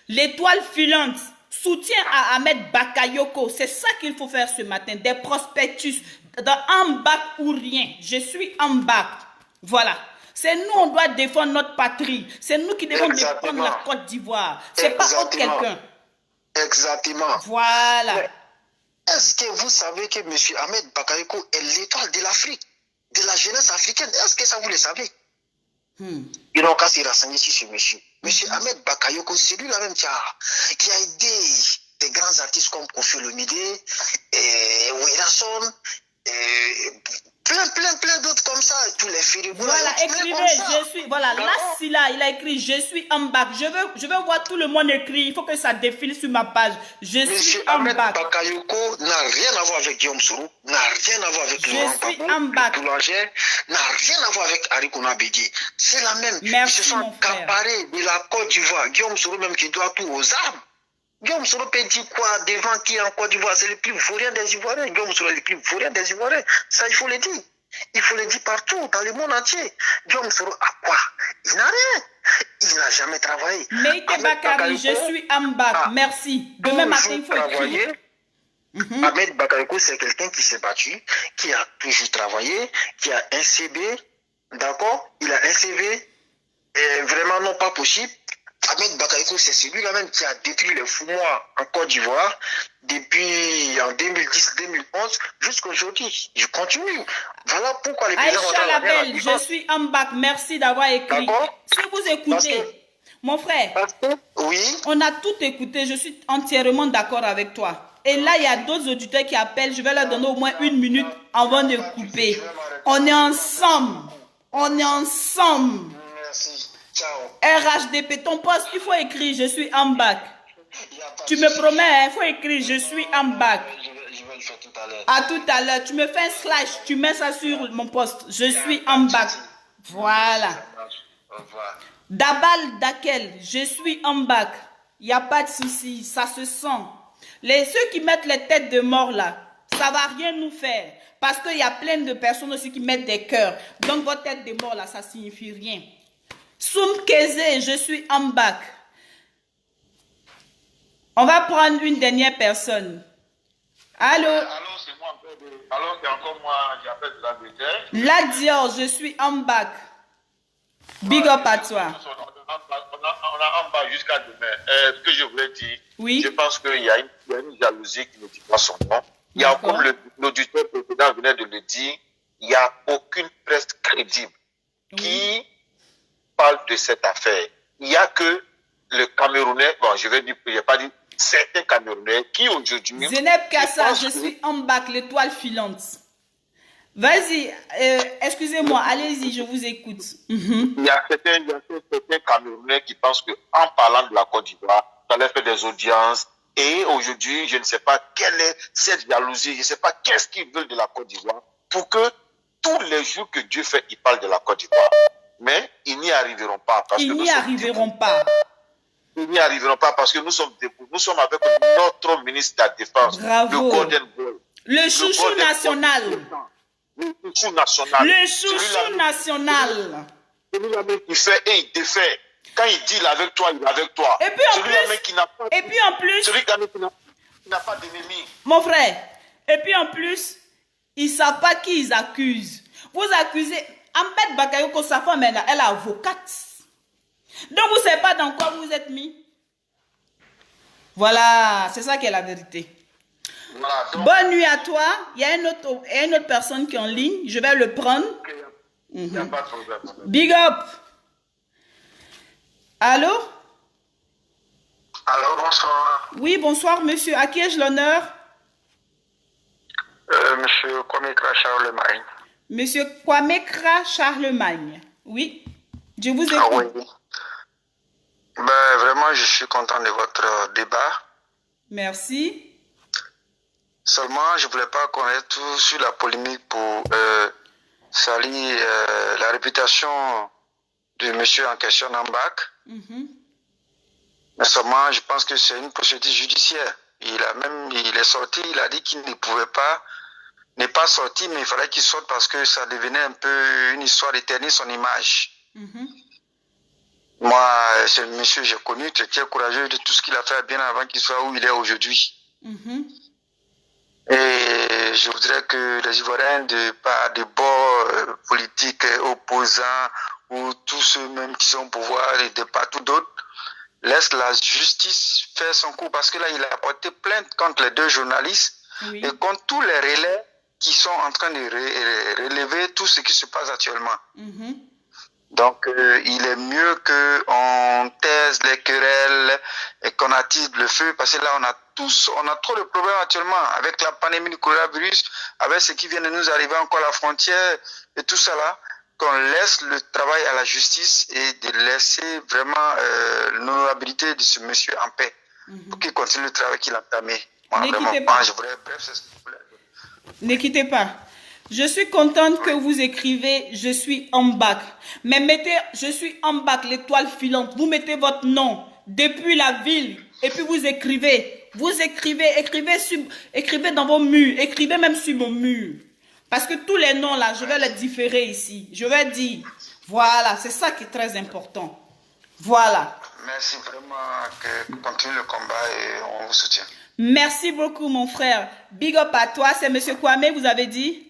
L'étoile filante, soutien à Ahmed Bakayoko. C'est ça qu'il faut faire ce matin. Des prospectus, en bac ou rien. Je suis en bac. Voilà. C'est nous, on doit défendre notre patrie. C'est nous qui devons défendre la Côte d'Ivoire. C'est pas autre quelqu'un. Exactement. Voilà. Mais est-ce que vous savez que M. Ahmed Bakayoko est l'étoile de l'Afrique, de la jeunesse africaine? Est-ce que ça vous le savez? Ils n'ont qu'à se renseigner sur ce monsieur. M. Ahmed Bakayoko, c'est lui-là même qui a aidé des grands artistes comme Kofi Olomide, Werason, plein d'autres comme ça. Tous les filles. Voilà, écrivez, je suis. Voilà, là, Silla, il a écrit, je suis en bac. Je veux voir tout le monde écrire. Il faut que ça défile sur ma page. Je suis en Ahmed bac. Bakayoko n'a rien à voir avec Guillaume Soro, n'a rien à voir avec Laurent Gbagbo, Boulanger, n'a rien à voir avec Arikuna Bédié. C'est la même. Merci, Ils se sont accaparés de la Côte d'Ivoire. Guillaume Soro même qui doit tout aux armes. Guillaume Soro peut dire quoi devant qui en Côte d'Ivoire? C'est le plus vaurien des Ivoiriens. Guillaume Soro est le plus vaurien des Ivoiriens. Ça, il faut le dire. Il faut le dire partout, dans le monde entier. Guillaume Soro a quoi? Il n'a rien. Il n'a jamais travaillé. Meïté Bakary, je suis en bac. Merci. Demain matin, il faut écrire. Ahmed Bakayoko, c'est quelqu'un qui s'est battu, qui a toujours travaillé, qui a un CV, d'accord? Il a un CV vraiment non pas possible. Ahmed Bakayoko, c'est celui-là même qui a détruit les foumoirs en Côte d'Ivoire depuis en 2010-2011 jusqu'à aujourd'hui. Je continue. Voilà pourquoi les paysans Aïcha Labelle, je suis en bac. Merci d'avoir écrit. Si vous écoutez, mon frère, oui, on a tout écouté. Je suis entièrement d'accord avec toi. Et là, il y a d'autres auditeurs qui appellent. Je vais leur donner au moins 1 minute avant de couper. On est ensemble. On est ensemble. Merci. Ciao. RHDP, ton poste, il faut écrire, je suis en bac. Tu me promets, il faut écrire, je suis en bac. Je vais le faire tout à l'heure. À tout à l'heure, tu me fais un slash, tu mets ça sur mon poste. Je suis en bac. Voilà. Au revoir. Dabal Dakel, je suis en bac. Il n'y a pas de souci, ça se sent. Ceux qui mettent les têtes de mort là, ça va rien nous faire. Parce qu'il y a plein de personnes aussi qui mettent des cœurs. Donc votre tête de mort là, ça signifie rien. Soum Keze, je suis en bac. On va prendre une dernière personne. Allô? Alors, c'est moi encore. Alors, c'est encore moi, j'appelle de l'Angleterre. La Dior, je suis en bac. Big up à toi. On a en bas jusqu'à demain. Ce que je voulais dire, oui. Je pense qu'il y a une jalousie qui ne dit pas son nom. Il y a, comme l'auditeur précédent venait de le dire, il n'y a aucune presse crédible qui parle de cette affaire. Il n'y a que le Camerounais, bon, je vais dire, je n'ai pas dit certains Camerounais qui aujourd'hui... Zeneb Kassa, je suis en bac, l'étoile filante. Vas-y, excusez-moi, allez-y, je vous écoute. Il y a certains Camerounais qui pensent qu'en parlant de la Côte d'Ivoire, ça leur fait des audiences. Et aujourd'hui, je ne sais pas quelle est cette jalousie, je ne sais pas qu'est-ce qu'ils veulent de la Côte d'Ivoire pour que tous les jours que Dieu fait, ils parlent de la Côte d'Ivoire. Mais ils n'y arriveront pas. Ils n'y arriveront pas. Ils n'y arriveront pas parce que nous sommes debout. Nous sommes avec notre ministre de la Défense. Bravo. Le Golden Boy. Le chouchou national. Le chouchou national. Le chouchou national. Celui-là même qui fait et il défait. Quand il deal avec toi, il est avec toi. Et puis en plus, celui qui n'a pas d'ennemi. Mon frère, et puis en plus, ils ne savent pas qui ils accusent. Vous accusez Ahmed Bakayoko, sa femme, elle est avocate. Donc vous ne savez pas dans quoi vous êtes mis. Voilà, c'est ça qui est la vérité. Voilà, donc, bonne nuit à toi. Il y a une autre personne qui est en ligne. Je vais le prendre. Il n'y a pas de problème. Big up. Allô? Allô, bonsoir. Oui, bonsoir, monsieur. À qui ai-je l'honneur? Monsieur Kwamekra Charlemagne. Monsieur Kwamekra Charlemagne. Oui, je vous écoute. Ah oui. Ben, vraiment, je suis content de votre débat. Merci. Seulement, je ne voulais pas connaître tout sur la polémique pour salir la réputation de monsieur en question en bac. Mais seulement, je pense que c'est une procédure judiciaire. Il est sorti, il a dit qu'il ne pouvait pas, n'est pas sorti, mais il fallait qu'il sorte parce que ça devenait un peu une histoire d'éternir son image. Moi, ce monsieur, j'ai connu, très courageux de tout ce qu'il a fait bien avant qu'il soit où il est aujourd'hui. Et je voudrais que les Ivoiriens de bords politiques opposants ou tous ceux même qui sont au pouvoir et de partout d'autres laissent la justice faire son coup parce que là, il a porté plainte contre les 2 journalistes et contre tous les relais qui sont en train de relever tout ce qui se passe actuellement. Donc, il est mieux qu'on taise les querelles et qu'on attende attise le feu parce que là, on a trop de problèmes actuellement avec la pandémie du coronavirus, avec ce qui vient de nous arriver encore à la frontière et tout ça là, qu'on laisse le travail à la justice et de laisser vraiment l'honorabilité de ce monsieur en paix pour qu'il continue le travail qu'il a entamé. Ne quittez pas. Je suis contente que vous écrivez « Je suis en bac ». Mais mettez « Je suis en bac », l'étoile filante. Vous mettez votre nom depuis la ville et puis vous écrivez. Vous écrivez dans vos murs. Écrivez même sur mon mur. Parce que tous les noms là, je vais les différer ici. Je vais dire, voilà, c'est ça qui est très important. Voilà. Merci vraiment, que continue le combat et on vous soutient. Merci beaucoup mon frère. Big up à toi, c'est Monsieur Kwame, vous avez dit?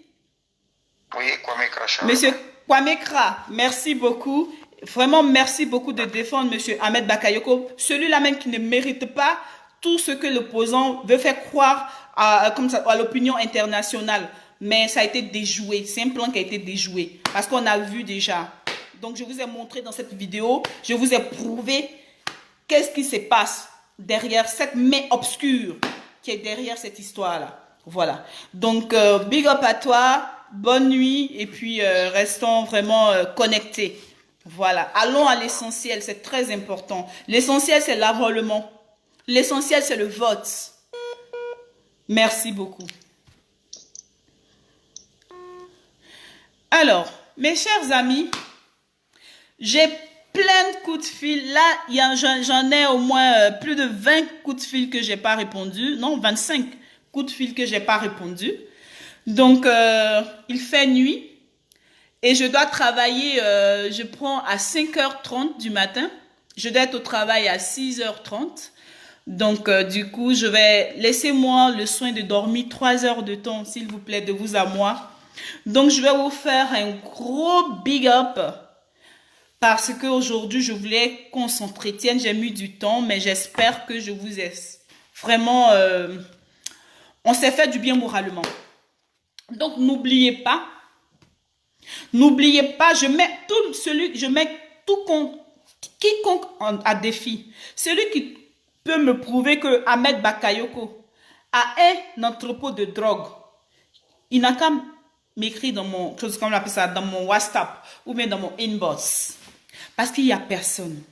Oui, Kwame Kra. Monsieur Kwame Kra, merci beaucoup. Vraiment, merci beaucoup de défendre Monsieur Ahmed Bakayoko. Celui-là même qui ne mérite pas tout ce que l'opposant veut faire croire à l'opinion internationale. Mais ça a été déjoué. C'est un plan qui a été déjoué. Parce qu'on a vu déjà. Donc, je vous ai montré dans cette vidéo, je vous ai prouvé qu'est-ce qui se passe derrière cette main obscure qui est derrière cette histoire-là. Voilà. Donc, big up à toi. Bonne nuit. Et puis, restons vraiment connectés. Voilà. Allons à l'essentiel. C'est très important. L'essentiel, c'est l'enrôlement. L'essentiel, c'est le vote. Merci beaucoup. Alors, mes chers amis, j'ai plein de coups de fil. Là, j'en ai au moins plus de 20 coups de fil que je n'ai pas répondu. Non, 25 coups de fil que je n'ai pas répondu. Donc, il fait nuit et je dois travailler, je prends à 5h30 du matin. Je dois être au travail à 6h30. Donc, du coup, je vais laissez-moi le soin de dormir 3 heures de temps, s'il vous plaît, de vous à moi. Donc, je vais vous faire un gros big up parce qu'aujourd'hui, je voulais qu'on s'entretienne. J'ai mis du temps, mais j'espère que je vous ai vraiment... on s'est fait du bien moralement. Donc, n'oubliez pas, je mets quiconque à défi. Celui qui peut me prouver que Ahmed Bakayoko a un entrepôt de drogue, il n'a qu'à m'écrire dans mon, comme on appelle ça, dans mon WhatsApp ou bien dans mon inbox. Parce qu'il n'y a personne.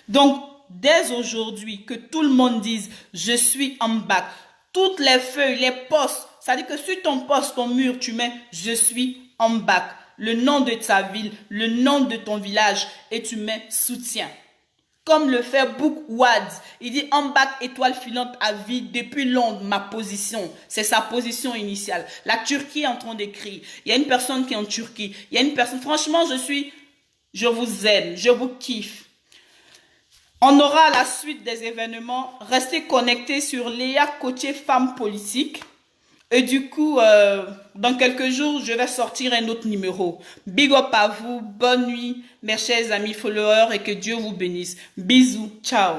Donc, dès aujourd'hui, que tout le monde dise, je suis en bac. Toutes les feuilles, les postes, c'est-à-dire que sur ton poste, ton mur, tu mets, je suis en bac. Le nom de ta ville, le nom de ton village et tu mets soutien. Comme le fait Book Wads. Il dit en bac étoile filante à vie depuis Londres, ma position. C'est sa position initiale. La Turquie est en train d'écrire. Il y a une personne qui est en Turquie. Il y a une personne, franchement, je vous aime, je vous kiffe. On aura la suite des événements. Restez connectés sur Léa Cotier Femme Politique. Et du coup, dans quelques jours, je vais sortir un autre numéro. Big up à vous, bonne nuit, mes chers amis followers, et que Dieu vous bénisse. Bisous, ciao.